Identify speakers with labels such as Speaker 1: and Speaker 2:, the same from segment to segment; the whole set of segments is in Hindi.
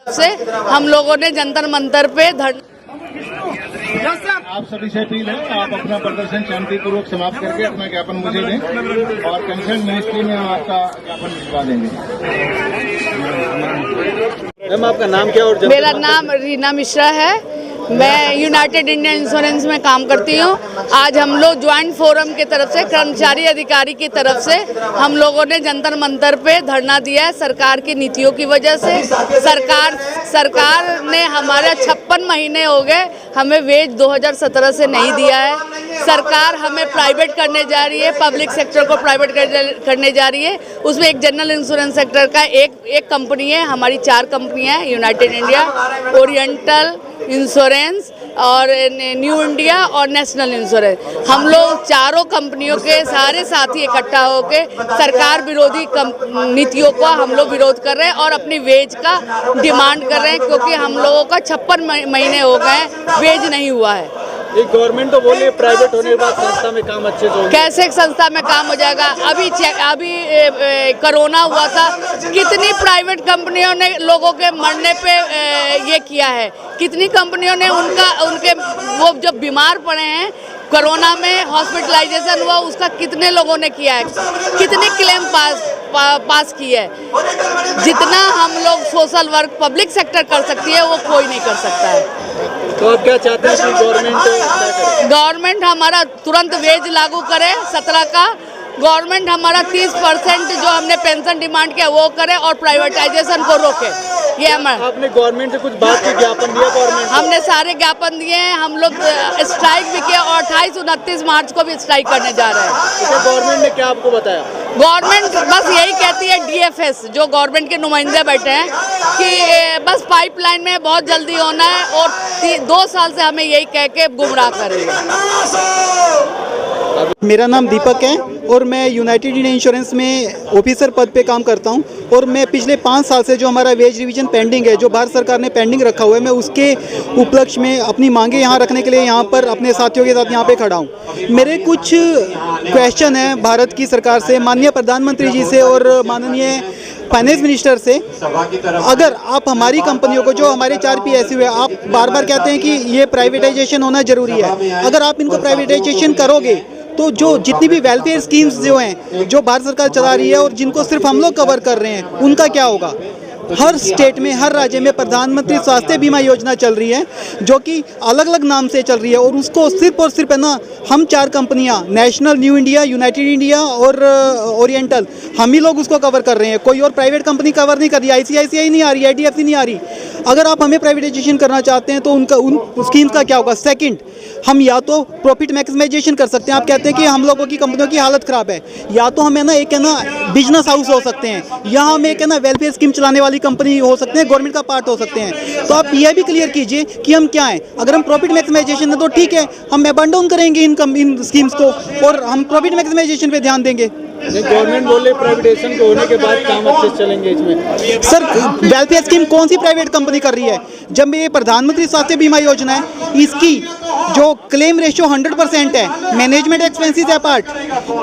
Speaker 1: आप सभी से अपील है, आप अपना प्रदर्शन शांतिपूर्वक समाप्त करके अपना ज्ञापन मुझे दें और कंसर्न मिनिस्ट्री में हम आपका ज्ञापन भिजवा देंगे।
Speaker 2: मैम आपका नाम क्या और
Speaker 3: मेरा नाम रीना मिश्रा है। मैं यूनाइटेड इंडिया इंश्योरेंस में काम करती हूँ। आज हम लोग ज्वाइंट फोरम की तरफ से कर्मचारी अधिकारी की तरफ से हम लोगों ने जंतर मंतर पे धरना दिया है। सरकार की नीतियों की वजह से सरकार ने हमारे 56 महीने हो गए, हमें वेज 2017 से नहीं दिया है। सरकार हमें प्राइवेट करने जा रही है, पब्लिक सेक्टर को प्राइवेट करने जा रही है। उसमें एक जनरल इंश्योरेंस सेक्टर का एक कंपनी है, हमारी 4 कंपनियां हैं, यूनाइटेड इंडिया, ओरिएंटल इंश्योरेंस और न्यू इंडिया और नेशनल इंश्योरेंस। हम लोग चारों कंपनियों के सारे साथी इकट्ठा होकर सरकार विरोधी नीतियों का हम लोग विरोध कर रहे हैं और अपनी वेज का डिमांड कर रहे हैं, क्योंकि हम लोगों का 56 महीने हो गए, वेज नहीं हुआ है।
Speaker 2: एक गवर्नमेंट तो बोले प्राइवेट होने के बाद संस्था में काम अच्छे से होगा।
Speaker 3: कैसे संस्था में काम हो जाएगा? अभी कोरोना हुआ था, कितनी प्राइवेट कंपनियों ने लोगों के मरने पे ये किया है, कितनी कंपनियों ने उनके वो जब बीमार पड़े हैं कोरोना में हॉस्पिटलाइजेशन हुआ, उसका कितने लोगों ने किया है, कितने क्लेम पास किए है। जितना हम लोग सोशल वर्क पब्लिक सेक्टर कर सकती है वो कोई नहीं कर सकता है।
Speaker 2: तो आप क्या चाहते हैं कि
Speaker 3: गवर्नमेंट हमारा तुरंत वेज लागू करे 17 का। गवर्नमेंट हमारा 30% जो हमने पेंशन डिमांड किया वो करे और प्राइवेटाइजेशन को रोके। ये हमारा
Speaker 2: आपने गवर्नमेंट से कुछ बात की, ज्ञापन दिया गवर्नमेंट?
Speaker 3: हमने सारे ज्ञापन दिए हैं। हम लोग स्ट्राइक भी किया और 28-29 मार्च को भी स्ट्राइक करने जा रहे हैं।
Speaker 2: तो गवर्नमेंट ने क्या आपको बताया?
Speaker 3: गवर्नमेंट बस यही कहती है, DFS जो गवर्नमेंट के नुमाइंदे बैठे हैं, कि बस पाइपलाइन में बहुत जल्दी होना है और 2 साल से हमें यही कह के गुमराह कर रही है।
Speaker 4: मेरा नाम दीपक है और मैं यूनाइटेड इंडिया इंश्योरेंस में ऑफिसर पद पे काम करता हूं और मैं पिछले 5 साल से जो हमारा वेज रिवीजन पेंडिंग है, जो भारत सरकार ने पेंडिंग रखा हुआ है, मैं उसके उपलक्ष्य में अपनी मांगे यहाँ रखने के लिए यहाँ पर अपने साथियों के साथ यहाँ पे खड़ा हूँ। मेरे कुछ क्वेश्चन हैं भारत की सरकार से, माननीय प्रधानमंत्री जी से और माननीय फाइनेंस मिनिस्टर से। अगर आप हमारी कंपनियों को, जो हमारे 4 PSU है, आप बार बार कहते हैं कि ये प्राइवेटाइजेशन होना जरूरी है, अगर आप इनको प्राइवेटाइजेशन करोगे तो जो जितनी भी वेलफेयर स्कीम्स जो हैं, जो भारत सरकार चला रही है और जिनको सिर्फ हम लोग कवर कर रहे हैं, उनका क्या होगा? हर स्टेट में, हर राज्य में प्रधानमंत्री स्वास्थ्य बीमा योजना चल रही है, जो कि अलग अलग नाम से चल रही है और उसको सिर्फ और सिर्फ है ना, हम 4 कंपनियां, national, new India, United India और ओरिएंटल, हम ही लोग उसको कवर कर रहे हैं। कोई और प्राइवेट कंपनी कवर नहीं कर रही, ICICI नहीं आ रही, IDFC नहीं आ रही। अगर आप हमें प्राइवेटाइजेशन करना चाहते हैं तो उन स्कीम्स का क्या होगा? सेकंड, हम या तो प्रॉफिट मैक्सिमाइजेशन कर सकते हैं। आप कहते हैं कि हम लोगों की कंपनियों की हालत ख़राब है, या तो हम है ना एक है ना बिजनेस हाउस हो सकते हैं, या हम एक है ना वेलफेयर स्कीम चलाने वाली कंपनी हो सकते हैं, गवर्नमेंट का पार्ट हो सकते हैं। तो आप यह भी क्लियर कीजिए कि हम क्या हैं। अगर हम प्रॉफिट मैक्सिमाइजेशन है तो ठीक है, हम अबंडन करेंगे इन स्कीम्स को और हम प्रॉफिट मैक्सिमाइजेशन पे ध्यान देंगे।
Speaker 2: गवर्नमेंट बोले प्राइवेटाइजेशन के होने के बाद काम अच्छे से चलेंगे। इसमें
Speaker 4: सर वेलफेयर स्कीम कौन सी प्राइवेट कंपनी कर रही है? जब ये प्रधानमंत्री स्वास्थ्य बीमा योजना है, इसकी जो क्लेम रेशियो 100% है, मैनेजमेंट एक्सपेंसेस अपार्ट,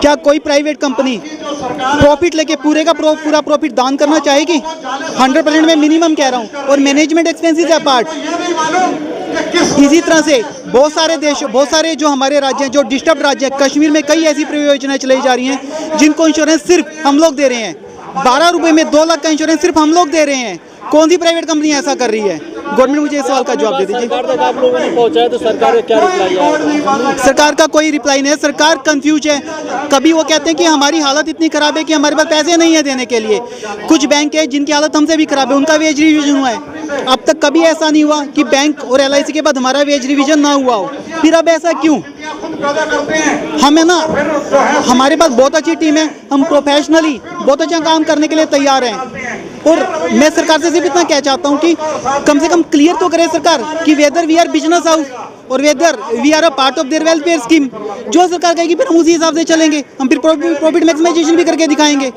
Speaker 4: क्या कोई प्राइवेट कंपनी प्रॉफिट लेके पूरे का पूरा प्रॉफिट दान करना चाहेगी? 100% में मिनिमम कह रहा हूँ, और मैनेजमेंट एक्सपेंसेस अपार्ट। इसी तरह से बहुत सारे जो हमारे राज्य हैं, जो डिस्टर्ब राज्य हैं, कश्मीर में कई ऐसी परियोजनाएं चलाई जा रही हैं जिनको इंश्योरेंस सिर्फ हम लोग दे रहे हैं। 12 रुपए में 2 लाख का इंश्योरेंस सिर्फ हम लोग दे रहे हैं। कौन सी प्राइवेट कंपनी ऐसा कर रही है? गवर्नमेंट मुझे इस सवाल का जवाब दे दीजिए।
Speaker 2: सरकार तक आप लोगों ने पहुंचाया तो सरकार का क्या रिप्लाई है?
Speaker 4: सरकार का कोई रिप्लाई नहीं है। सरकार कंफ्यूज है। कभी वो कहते हैं कि हमारी हालत इतनी खराब है कि हमारे पास पैसे नहीं है देने के लिए। कुछ बैंक है जिनकी हालत हमसे भी खराब है, उनका वेज रिवीजन हुआ है। अब तक कभी ऐसा नहीं हुआ कि बैंक और LIC के बाद हमारा वेज रिवीजन ना हुआ हो। फिर अब ऐसा क्यों? हम है ना, हमारे पास बहुत अच्छी टीम है, हम प्रोफेशनली बहुत अच्छा काम करने के लिए तैयार हैं। और मैं सरकार से सिर्फ इतना कह चाहता हूँ कि कम से कम क्लियर तो करे सरकार कि whether we are business house और whether we are a part of their welfare scheme. जो सरकार कहेगी फिर हम उसी हिसाब से चलेंगे। हम फिर प्रॉफिट मैक्सिमाइजेशन भी करके दिखाएंगे।